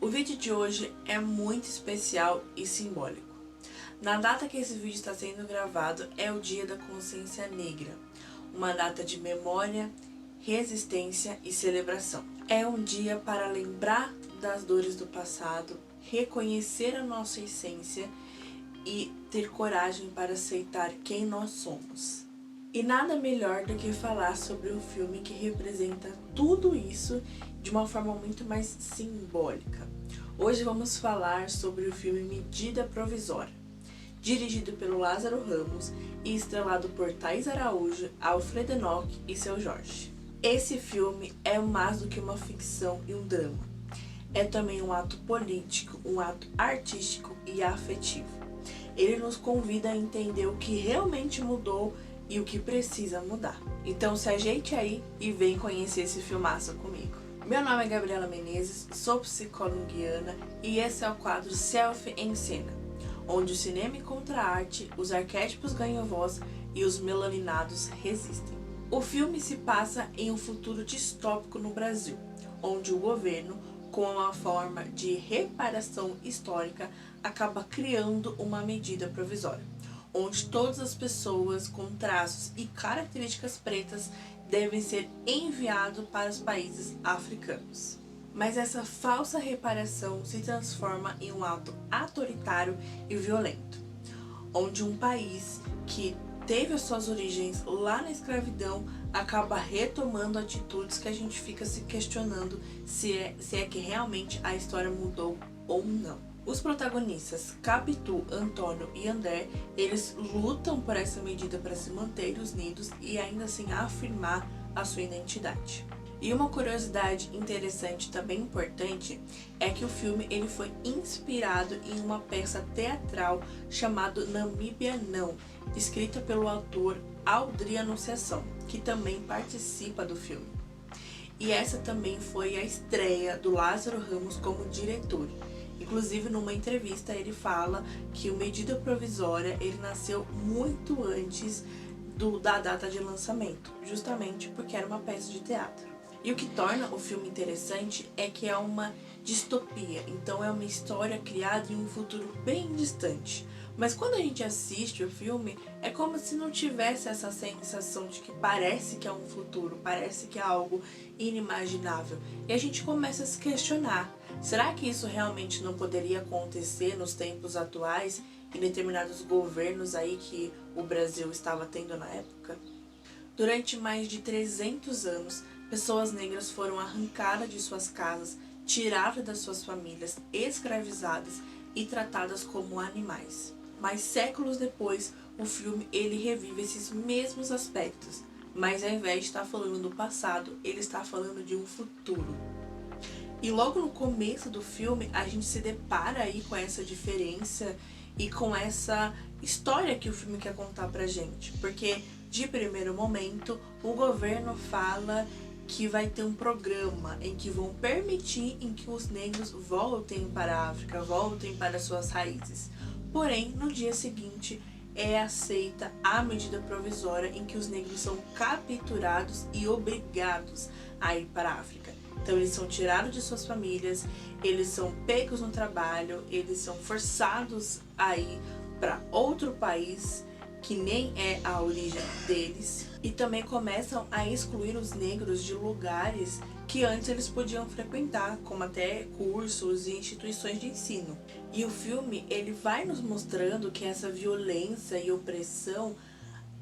O vídeo de hoje é muito especial e simbólico. Na data que esse vídeo está sendo gravado é o Dia da Consciência Negra, uma data de memória, resistência e celebração. É um dia para lembrar das dores do passado, reconhecer a nossa essência e ter coragem para aceitar quem nós somos. E nada melhor do que falar sobre um filme que representa tudo isso de uma forma muito mais simbólica. Hoje vamos falar sobre o filme Medida Provisória, dirigido pelo Lázaro Ramos e estrelado por Thaís Araújo, Alfredo Enoch e Seu Jorge. Esse filme é mais do que uma ficção e um drama. É também um ato político, um ato artístico e afetivo. Ele nos convida a entender o que realmente mudou e o que precisa mudar. Então se ajeite aí e vem conhecer esse filmaço comigo. Meu nome é Gabriela Menezes, sou psicóloga guiana e esse é o quadro Selfie em Cena, onde o cinema encontra a arte, os arquétipos ganham voz e os melaninados resistem. O filme se passa em um futuro distópico no Brasil, onde o governo, com uma forma de reparação histórica, acaba criando uma medida provisória, onde todas as pessoas com traços e características pretas devem ser enviados para os países africanos. Mas essa falsa reparação se transforma em um ato autoritário e violento, onde um país que teve as suas origens lá na escravidão acaba retomando atitudes que a gente fica se questionando se é que realmente a história mudou ou não. Os protagonistas, Capitu, Antônio e André, eles lutam por essa medida para se manter unidos e ainda assim afirmar a sua identidade. E uma curiosidade interessante também importante é que o filme ele foi inspirado em uma peça teatral chamada Namíbia Não, escrita pelo autor Aldri Anunciação, que também participa do filme. E essa também foi a estreia do Lázaro Ramos como diretor. Inclusive, numa entrevista, ele fala que o Medida Provisória ele nasceu muito antes da data de lançamento, justamente porque era uma peça de teatro. E o que torna o filme interessante é que é uma distopia, então é uma história criada em um futuro bem distante. Mas quando a gente assiste o filme, é como se não tivesse essa sensação de que parece que é um futuro, parece que é algo inimaginável. E a gente começa a se questionar, será que isso realmente não poderia acontecer nos tempos atuais, em determinados governos aí que o Brasil estava tendo na época? Durante mais de 300 anos, pessoas negras foram arrancadas de suas casas, tiradas das suas famílias, escravizadas e tratadas como animais. Mas séculos depois, o filme ele revive esses mesmos aspectos, mas ao invés de estar falando do passado, ele está falando de um futuro. E logo no começo do filme, a gente se depara aí com essa diferença e com essa história que o filme quer contar pra gente. Porque, de primeiro momento, o governo fala que vai ter um programa em que vão permitir em que os negros voltem para a África, voltem para suas raízes. Porém, no dia seguinte, é aceita a medida provisória em que os negros são capturados e obrigados a ir para a África. Então eles são tirados de suas famílias, eles são pegos no trabalho, eles são forçados a ir para outro país que nem é a origem deles. E também começam a excluir os negros de lugares que antes eles podiam frequentar, como até cursos e instituições de ensino. E o filme ele vai nos mostrando que essa violência e opressão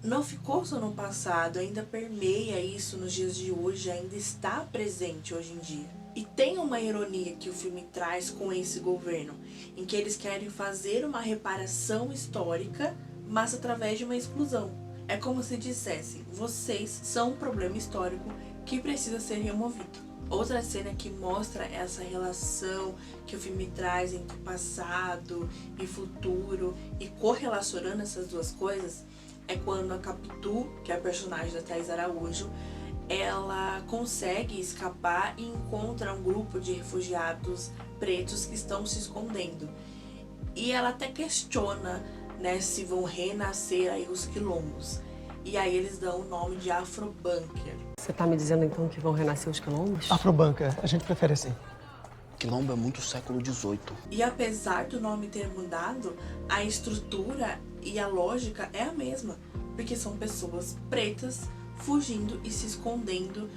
não ficou só no passado, ainda permeia isso nos dias de hoje, ainda está presente hoje em dia. E tem uma ironia que o filme traz com esse governo, em que eles querem fazer uma reparação histórica, mas através de uma exclusão. É como se dissessem, vocês são um problema histórico que precisa ser removido. Outra cena que mostra essa relação que o filme traz entre passado e futuro e correlacionando essas duas coisas é quando a Capitu, que é a personagem da Thaís Araújo, ela consegue escapar e encontra um grupo de refugiados pretos que estão se escondendo. E ela até questiona, né, se vão renascer aí os quilombos. E aí eles dão o nome de Afrobunker. Você tá me dizendo então que vão renascer os quilombos? Afrobunker, a gente prefere assim. Quilombo é muito século XVIII. E apesar do nome ter mudado, a estrutura e a lógica é a mesma, porque são pessoas pretas fugindo e se escondendo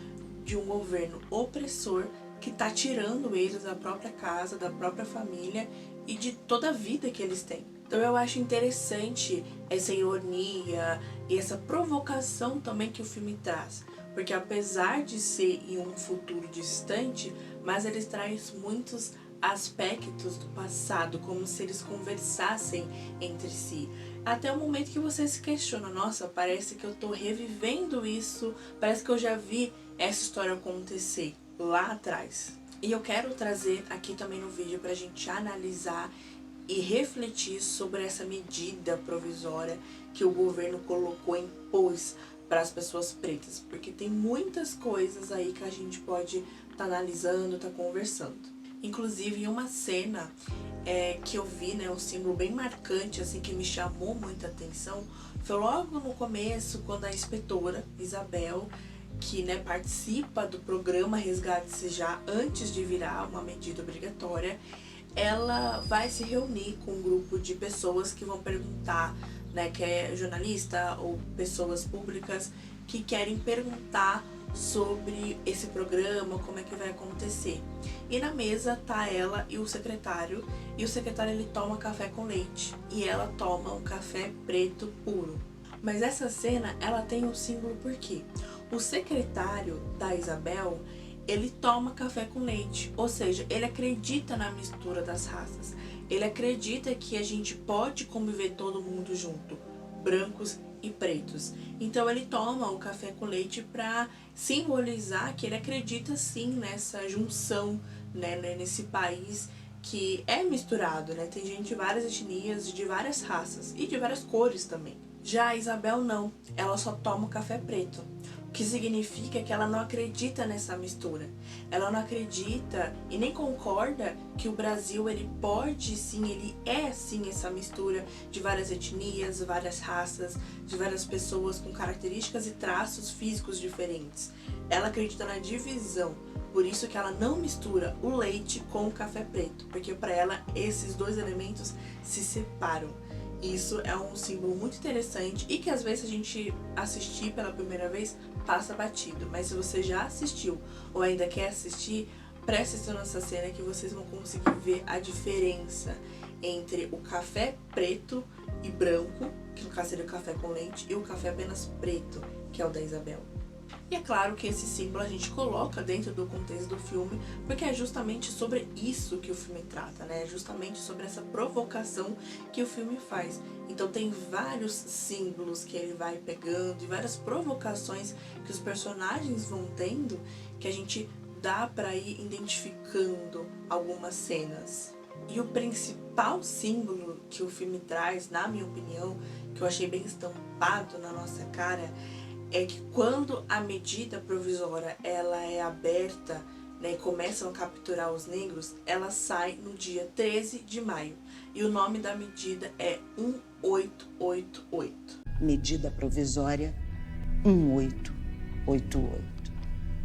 de um governo opressor que está tirando eles da própria casa, da própria família e de toda a vida que eles têm. Então eu acho interessante essa ironia e essa provocação também que o filme traz, porque apesar de ser em um futuro distante, mas ele traz muitos aspectos do passado, como se eles conversassem entre si. Até o momento que você se questiona, nossa, parece que eu tô revivendo isso, parece que eu já vi essa história acontecer lá atrás. E eu quero trazer aqui também no vídeo pra gente analisar e refletir sobre essa medida provisória que o governo colocou, impôs para as pessoas pretas, porque tem muitas coisas aí que a gente pode estar analisando, estar conversando. Inclusive, em uma cena que eu vi, né, um símbolo bem marcante, assim, que me chamou muita atenção, foi logo no começo, quando a inspetora Isabel, que, né, participa do programa Resgate-se Já antes de virar uma medida obrigatória, ela vai se reunir com um grupo de pessoas que vão perguntar, né, que é jornalista ou pessoas públicas que querem perguntar sobre esse programa, como é que vai acontecer. E na mesa tá ela e o secretário ele toma café com leite e ela toma um café preto puro. Mas essa cena, ela tem um símbolo porque o secretário da Isabel, ele toma café com leite, ou seja, ele acredita na mistura das raças. Ele acredita que a gente pode conviver todo mundo junto, brancos e pretos. Então ele toma o café com leite para simbolizar que ele acredita sim nessa junção, né, nesse país que é misturado, né? Tem gente de várias etnias, de várias raças e de várias cores também. Já a Isabel não, ela só toma o café preto. O que significa que ela não acredita nessa mistura. Ela não acredita e nem concorda que o Brasil, ele pode sim, ele é sim essa mistura de várias etnias, várias raças, de várias pessoas com características e traços físicos diferentes. Ela acredita na divisão, por isso que ela não mistura o leite com o café preto, porque para ela esses dois elementos se separam. Isso é um símbolo muito interessante e que às vezes a gente assistir pela primeira vez passa batido, mas se você já assistiu ou ainda quer assistir, preste atenção nessa cena que vocês vão conseguir ver a diferença entre o café preto e branco, que no caso seria o café com leite, e o café apenas preto, que é o da Isabel. E é claro que esse símbolo a gente coloca dentro do contexto do filme, porque é justamente sobre isso que o filme trata, né? É justamente sobre essa provocação que o filme faz. Então tem vários símbolos que ele vai pegando e várias provocações que os personagens vão tendo que a gente dá para ir identificando algumas cenas. E o principal símbolo que o filme traz, na minha opinião, que eu achei bem estampado na nossa cara, é que quando a medida provisória ela é aberta, né, e começam a capturar os negros, ela sai no dia 13 de maio. E o nome da medida é 1888. Medida provisória 1888.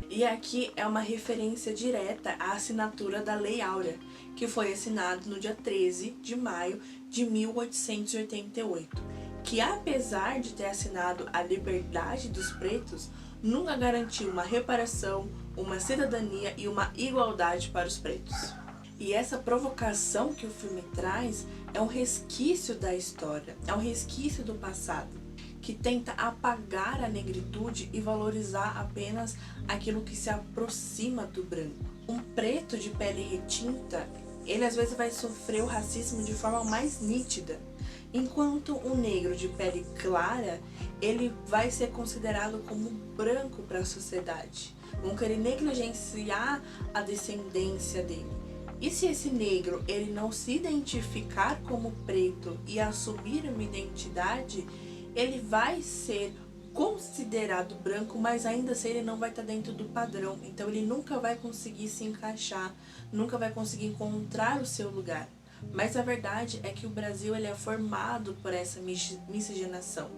E aqui é uma referência direta à assinatura da Lei Áurea, que foi assinado no dia 13 de maio de 1888. Que apesar de ter assinado a liberdade dos pretos, nunca garantiu uma reparação, uma cidadania e uma igualdade para os pretos. E essa provocação que o filme traz é um resquício da história, é um resquício do passado, que tenta apagar a negritude e valorizar apenas aquilo que se aproxima do branco. Um preto de pele retinta, ele às vezes vai sofrer o racismo de forma mais nítida, enquanto um negro de pele clara, ele vai ser considerado como branco para a sociedade. Vão querer negligenciar a descendência dele. E se esse negro ele não se identificar como preto e assumir uma identidade, ele vai ser considerado branco, mas ainda assim ele não vai estar dentro do padrão. Então ele nunca vai conseguir se encaixar, nunca vai conseguir encontrar o seu lugar. Mas a verdade é que o Brasil ele é formado por essa miscigenação.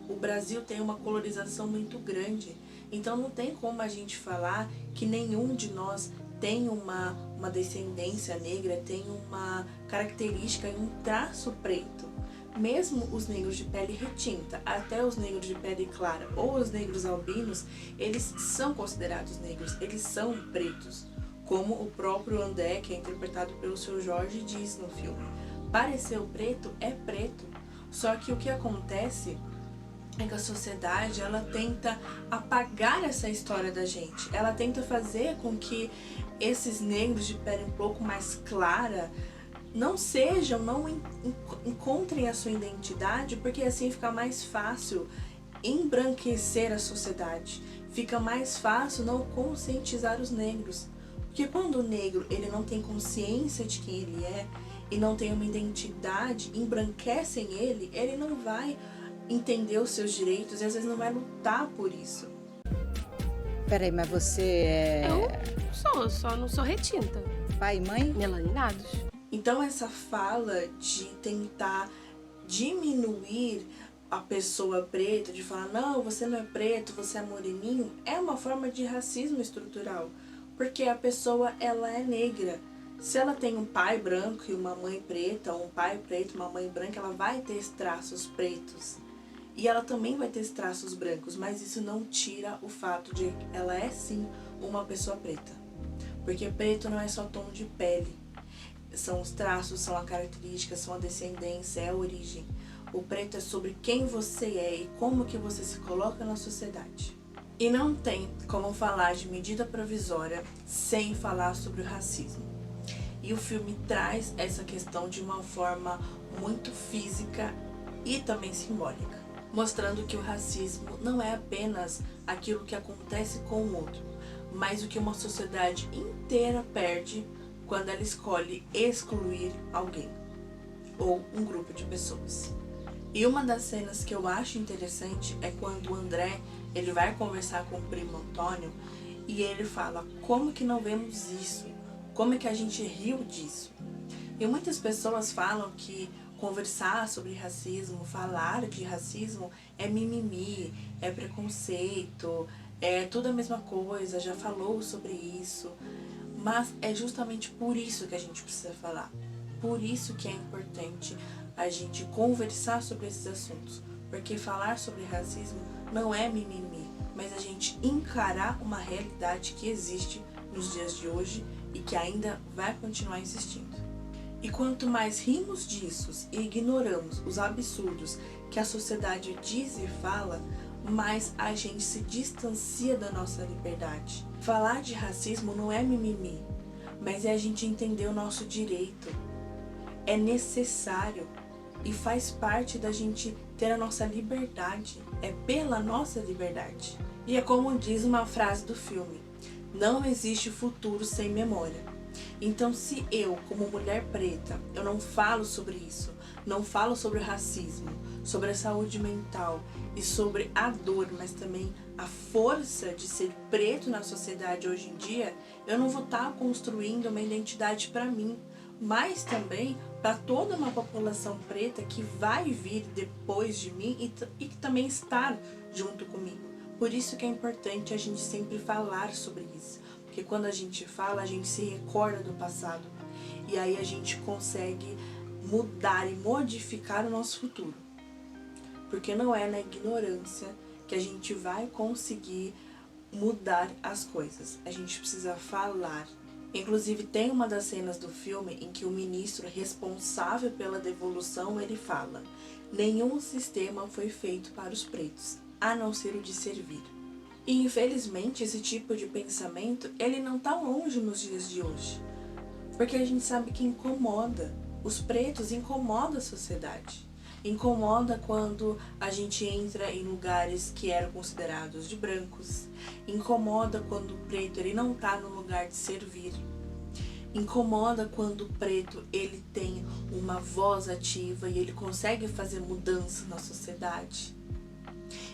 O Brasil tem uma colonização muito grande, então não tem como a gente falar que nenhum de nós tem uma descendência negra, tem uma característica e um traço preto. Mesmo os negros de pele retinta, até os negros de pele clara ou os negros albinos, eles são considerados negros, eles são pretos. Como o próprio André, que é interpretado pelo Seu Jorge, diz no filme. Parecer o preto é preto. Só que o que acontece é que a sociedade, ela tenta apagar essa história da gente. Ela tenta fazer com que esses negros de pele um pouco mais clara não encontrem a sua identidade, porque assim fica mais fácil embranquecer a sociedade. Fica mais fácil não conscientizar os negros. Porque quando o negro ele não tem consciência de quem ele é e não tem uma identidade, embranquecem ele, ele não vai entender os seus direitos e às vezes não vai lutar por isso. Peraí, mas você é... Eu só não sou retinta. Pai e mãe? Melaninados. Então essa fala de tentar diminuir a pessoa preta, de falar, não, você não é preto, você é moreninho, é uma forma de racismo estrutural. Porque a pessoa, ela é negra. Se ela tem um pai branco e uma mãe preta, ou um pai preto e uma mãe branca, ela vai ter traços pretos. E ela também vai ter traços brancos, mas isso não tira o fato de que ela é sim uma pessoa preta. Porque preto não é só tom de pele. São os traços, são a característica, são a descendência, é a origem. O preto é sobre quem você é e como que você se coloca na sociedade. E não tem como falar de medida provisória sem falar sobre o racismo. E o filme traz essa questão de uma forma muito física e também simbólica, mostrando que o racismo não é apenas aquilo que acontece com o outro, mas o que uma sociedade inteira perde quando ela escolhe excluir alguém ou um grupo de pessoas. E uma das cenas que eu acho interessante é quando o André ele vai conversar com o primo Antônio e ele fala, como que não vemos isso? Como é que a gente riu disso? E muitas pessoas falam que conversar sobre racismo, falar de racismo é mimimi, é preconceito, é tudo a mesma coisa, já falou sobre isso. Mas é justamente por isso que a gente precisa falar. Por isso que é importante a gente conversar sobre esses assuntos. Porque falar sobre racismo não é mimimi, mas a gente encarar uma realidade que existe nos dias de hoje e que ainda vai continuar existindo. E quanto mais rimos disso e ignoramos os absurdos que a sociedade diz e fala, mais a gente se distancia da nossa liberdade. Falar de racismo não é mimimi, mas é a gente entender o nosso direito. É necessário e faz parte da gente ter a nossa liberdade. É pela nossa liberdade. E é como diz uma frase do filme, não existe futuro sem memória. Então se eu, como mulher preta, eu não falo sobre isso, não falo sobre o racismo, sobre a saúde mental e sobre a dor, mas também a força de ser preto na sociedade hoje em dia, eu não vou estar construindo uma identidade para mim, mas também para toda uma população preta que vai vir depois de mim e que também está junto comigo. Por isso que é importante a gente sempre falar sobre isso. Porque quando a gente fala, a gente se recorda do passado. E aí a gente consegue mudar e modificar o nosso futuro. Porque não é na ignorância que a gente vai conseguir mudar as coisas. A gente precisa falar. Inclusive tem uma das cenas do filme em que o ministro responsável pela devolução, ele fala: nenhum sistema foi feito para os pretos, a não ser o de servir. E infelizmente esse tipo de pensamento, ele não está longe nos dias de hoje. Porque a gente sabe que incomoda. Os pretos incomodam a sociedade. Incomoda quando a gente entra em lugares que eram considerados de brancos. Incomoda quando o preto ele não está no lugar de servir. Incomoda quando o preto ele tem uma voz ativa e ele consegue fazer mudança na sociedade.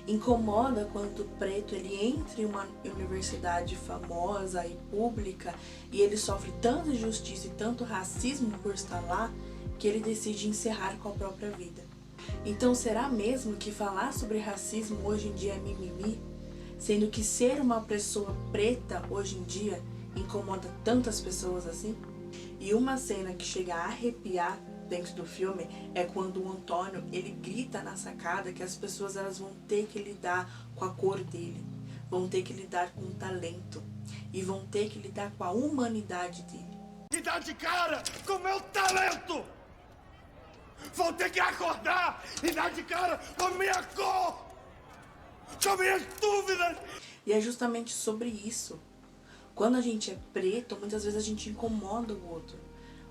Incomoda quando o preto ele entra em uma universidade famosa e pública e ele sofre tanta injustiça e tanto racismo por estar lá que ele decide encerrar com a própria vida. Então será mesmo que falar sobre racismo hoje em dia é mimimi? Sendo que ser uma pessoa preta hoje em dia incomoda tantas pessoas assim? E uma cena que chega a arrepiar dentro do filme é quando o Antônio, ele grita na sacada que as pessoas elas vão ter que lidar com a cor dele, vão ter que lidar com o talento e vão ter que lidar com a humanidade dele. E dar de cara com o meu talento! Vão ter que acordar e dar de cara com a minha cor! Com minhas dúvidas! E é justamente sobre isso. Quando a gente é preto, muitas vezes a gente incomoda o outro.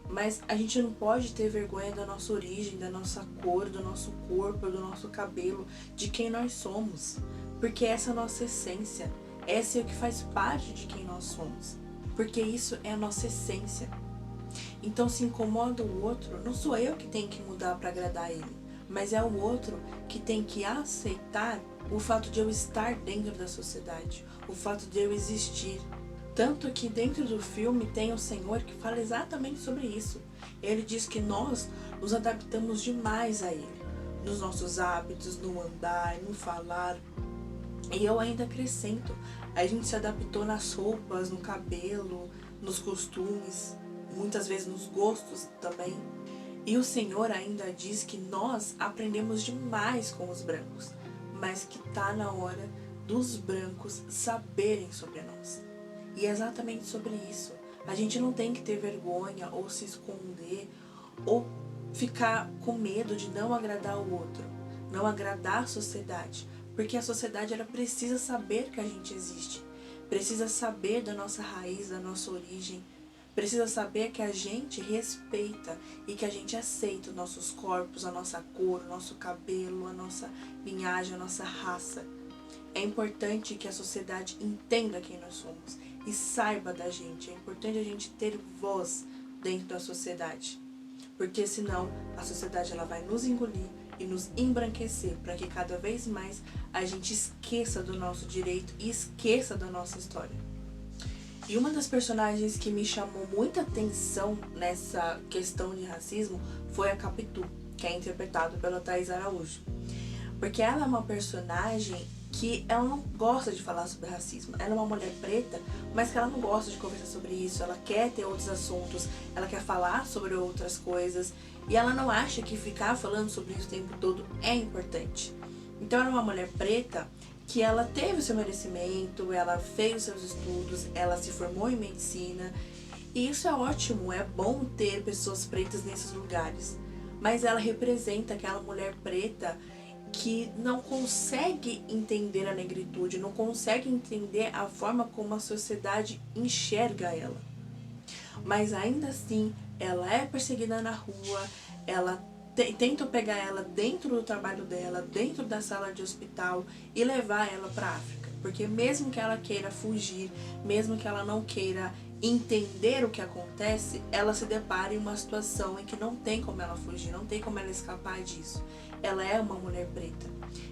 Mas a gente não pode ter vergonha da nossa origem, da nossa cor, do nosso corpo, do nosso cabelo, de quem nós somos. Porque essa é a nossa essência. Essa é o que faz parte de quem nós somos. Porque isso é a nossa essência. Então, se incomoda o outro, não sou eu que tenho que mudar para agradar ele, mas é o outro que tem que aceitar o fato de eu estar dentro da sociedade, o fato de eu existir. Tanto que dentro do filme tem o Senhor que fala exatamente sobre isso. Ele diz que nós nos adaptamos demais a ele, nos nossos hábitos, no andar, no falar. E eu ainda acrescento, a gente se adaptou nas roupas, no cabelo, nos costumes, muitas vezes nos gostos também. E o Senhor ainda diz que nós aprendemos demais com os brancos, mas que está na hora dos brancos saberem sobre nós. E é exatamente sobre isso. A gente não tem que ter vergonha ou se esconder ou ficar com medo de não agradar o outro, não agradar a sociedade, porque a sociedade ela precisa saber que a gente existe, precisa saber da nossa raiz, da nossa origem, precisa saber que a gente respeita e que a gente aceita os nossos corpos, a nossa cor, o nosso cabelo, a nossa linhagem, a nossa raça. É importante que a sociedade entenda quem nós somos e saiba da gente. É importante a gente ter voz dentro da sociedade, porque senão a sociedade ela vai nos engolir e nos embranquecer para que cada vez mais a gente esqueça do nosso direito e esqueça da nossa história. E uma das personagens que me chamou muita atenção nessa questão de racismo foi a Capitu, que é interpretada pela Thaís Araújo. Porque ela é uma personagem que ela não gosta de falar sobre racismo. Ela é uma mulher preta, mas que ela não gosta de conversar sobre isso. Ela quer ter outros assuntos, ela quer falar sobre outras coisas. E ela não acha que ficar falando sobre isso o tempo todo é importante. Então ela é uma mulher preta que ela teve o seu merecimento, ela fez os seus estudos, ela se formou em medicina. E isso é ótimo, é bom ter pessoas pretas nesses lugares. Mas ela representa aquela mulher preta que não consegue entender a negritude, não consegue entender a forma como a sociedade enxerga ela. Mas ainda assim, ela é perseguida na rua, tentam pegar ela dentro do trabalho dela, dentro da sala de hospital e levar ela para a África. Porque mesmo que ela queira fugir, mesmo que ela não queira entender o que acontece, ela se depara em uma situação em que não tem como ela fugir, não tem como ela escapar disso. Ela é uma mulher preta.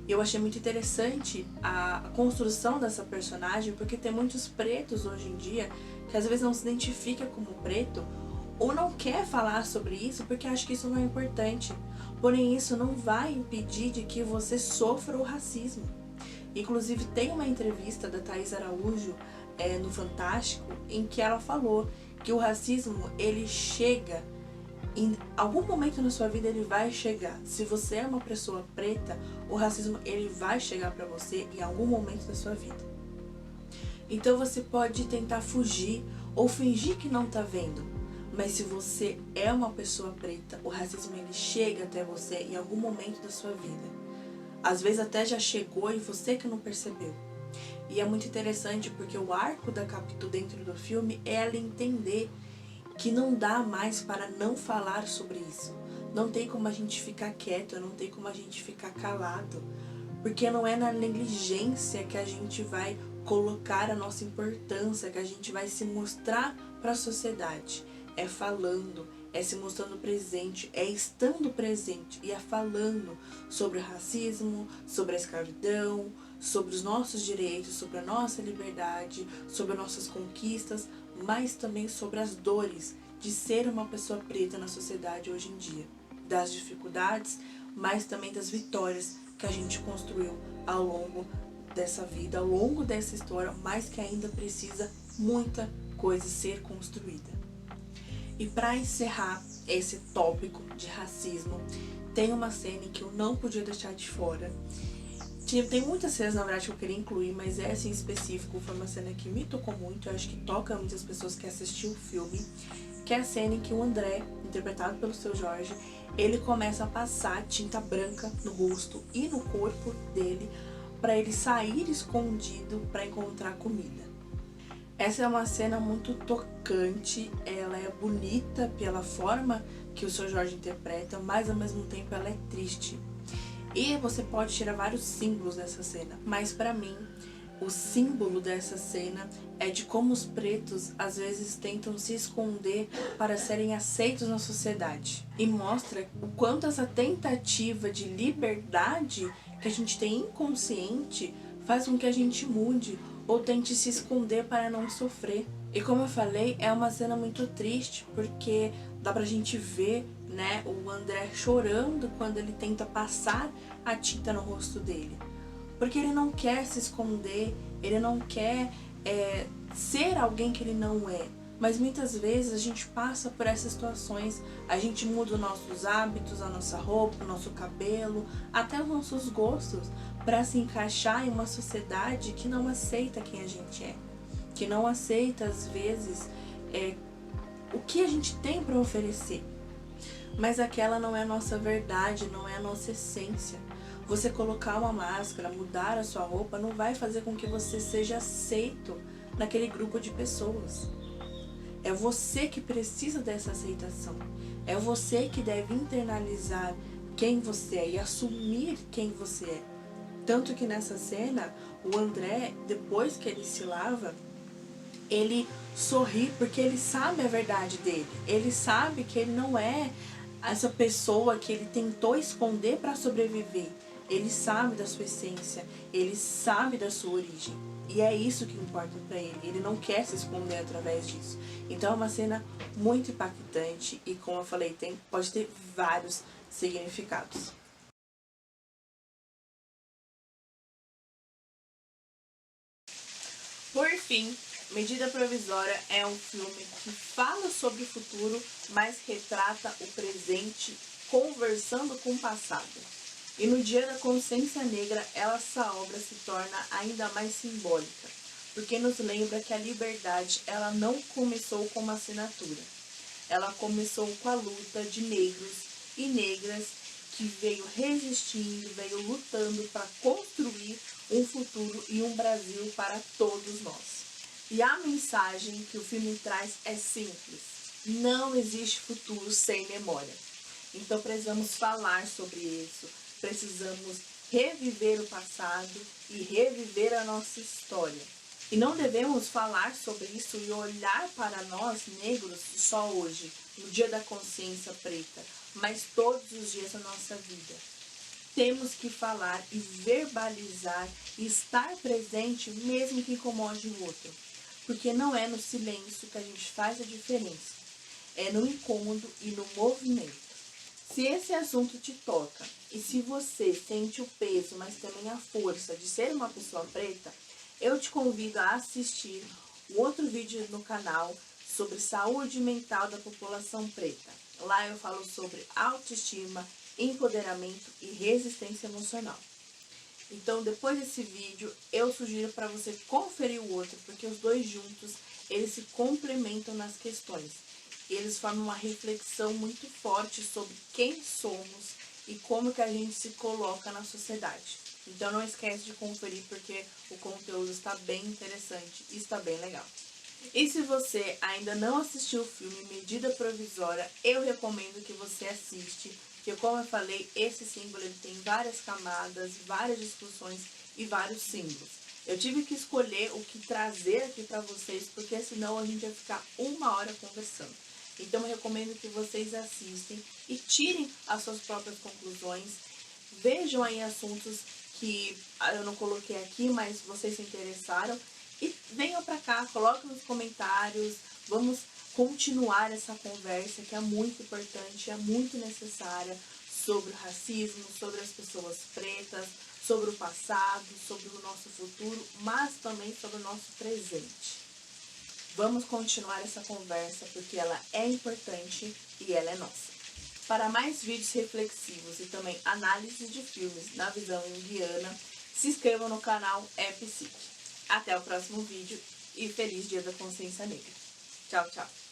E eu achei muito interessante a construção dessa personagem, porque tem muitos pretos hoje em dia que às vezes não se identifica como preto ou não quer falar sobre isso porque acha que isso não é importante. Porém, isso não vai impedir de que você sofra o racismo. Inclusive, tem uma entrevista da Thaís Araújo no Fantástico, em que ela falou que o racismo, ele chega, em algum momento na sua vida ele vai chegar. Se você é uma pessoa preta, o racismo ele vai chegar pra você em algum momento da sua vida. Então você pode tentar fugir ou fingir que não tá vendo, mas se você é uma pessoa preta, o racismo ele chega até você em algum momento da sua vida. Às vezes até já chegou e você que não percebeu. E é muito interessante porque o arco da Capitu dentro do filme é ela entender que não dá mais para não falar sobre isso. Não tem como a gente ficar quieto, não tem como a gente ficar calado. Porque não é na negligência que a gente vai colocar a nossa importância, que a gente vai se mostrar para a sociedade. É falando, é se mostrando presente, é estando presente e é falando sobre o racismo, sobre a escravidão, sobre os nossos direitos, sobre a nossa liberdade, sobre nossas conquistas, mas também sobre as dores de ser uma pessoa preta na sociedade hoje em dia, das dificuldades, mas também das vitórias que a gente construiu ao longo dessa vida, ao longo dessa história, mas que ainda precisa muita coisa ser construída. E para encerrar esse tópico de racismo, tem uma cena que eu não podia deixar de fora. Tem muitas cenas, na verdade, que eu queria incluir, mas essa em específico foi uma cena que me tocou muito. Eu acho que toca muitas pessoas que assistiram o filme, que é a cena em que o André, interpretado pelo Seu Jorge, ele começa a passar tinta branca no rosto e no corpo dele para ele sair escondido para encontrar comida. Essa é uma cena muito tocante, ela é bonita pela forma que o Seu Jorge interpreta, mas ao mesmo tempo ela é triste. E você pode tirar vários símbolos dessa cena, mas pra mim, o símbolo dessa cena é de como os pretos às vezes tentam se esconder para serem aceitos na sociedade. E mostra o quanto essa tentativa de liberdade que a gente tem inconsciente faz com que a gente mude ou tente se esconder para não sofrer. E como eu falei, é uma cena muito triste, porque dá pra gente ver, né, o André chorando quando ele tenta passar a tinta no rosto dele. Porque ele não quer se esconder, ele não quer ser alguém que ele não é. Mas muitas vezes a gente passa por essas situações, a gente muda os nossos hábitos, a nossa roupa, o nosso cabelo, até os nossos gostos, para se encaixar em uma sociedade que não aceita quem a gente é, que não aceita às vezes o que a gente tem para oferecer. Mas aquela não é a nossa verdade, não é a nossa essência. Você colocar uma máscara, mudar a sua roupa, não vai fazer com que você seja aceito naquele grupo de pessoas. É você que precisa dessa aceitação. É você que deve internalizar quem você é e assumir quem você é. Tanto que nessa cena, o André, depois que ele se lava, ele sorri porque ele sabe a verdade dele. Ele sabe que ele não é essa pessoa que ele tentou esconder para sobreviver. Ele sabe da sua essência, ele sabe da sua origem. E é isso que importa para ele. Ele não quer se esconder através disso. Então é uma cena muito impactante e, como eu falei, pode ter vários significados. Por fim, Medida Provisória é um filme que fala sobre o futuro, mas retrata o presente conversando com o passado. E no Dia da Consciência Negra, essa obra se torna ainda mais simbólica, porque nos lembra que a liberdade ela não começou com uma assinatura. Ela começou com a luta de negros e negras que veio resistindo, veio lutando para construir um futuro e um Brasil para todos nós. E a mensagem que o filme traz é simples: não existe futuro sem memória. Então precisamos falar sobre isso, precisamos reviver o passado e reviver a nossa história. E não devemos falar sobre isso e olhar para nós negros só hoje, no Dia da Consciência Preta, mas todos os dias da nossa vida. Temos que falar e verbalizar e estar presente mesmo que incomode o outro. Porque não é no silêncio que a gente faz a diferença. É no incômodo e no movimento. Se esse assunto te toca e se você sente o peso, mas também a força de ser uma pessoa preta, eu te convido a assistir um outro vídeo no canal sobre saúde mental da população preta. Lá eu falo sobre autoestima, empoderamento e resistência emocional. Então, depois desse vídeo, eu sugiro para você conferir o outro, porque os dois juntos, eles se complementam nas questões. Eles formam uma reflexão muito forte sobre quem somos e como que a gente se coloca na sociedade. Então, não esquece de conferir, porque o conteúdo está bem interessante e está bem legal. E se você ainda não assistiu o filme Medida Provisória, eu recomendo que você assiste, porque, como eu falei, esse símbolo ele tem várias camadas, várias discussões e vários símbolos. Eu tive que escolher o que trazer aqui para vocês, porque senão a gente vai ficar 1 hora conversando. Então eu recomendo que vocês assistem e tirem as suas próprias conclusões. Vejam aí assuntos que eu não coloquei aqui, mas vocês se interessaram. E venham para cá, coloquem nos comentários, vamos continuar essa conversa que é muito importante, é muito necessária, sobre o racismo, sobre as pessoas pretas, sobre o passado, sobre o nosso futuro, mas também sobre o nosso presente. Vamos continuar essa conversa porque ela é importante e ela é nossa. Para mais vídeos reflexivos e também análises de filmes na visão junguiana, se inscrevam no canal Psique. Até o próximo vídeo e feliz Dia da Consciência Negra. Tchau, tchau.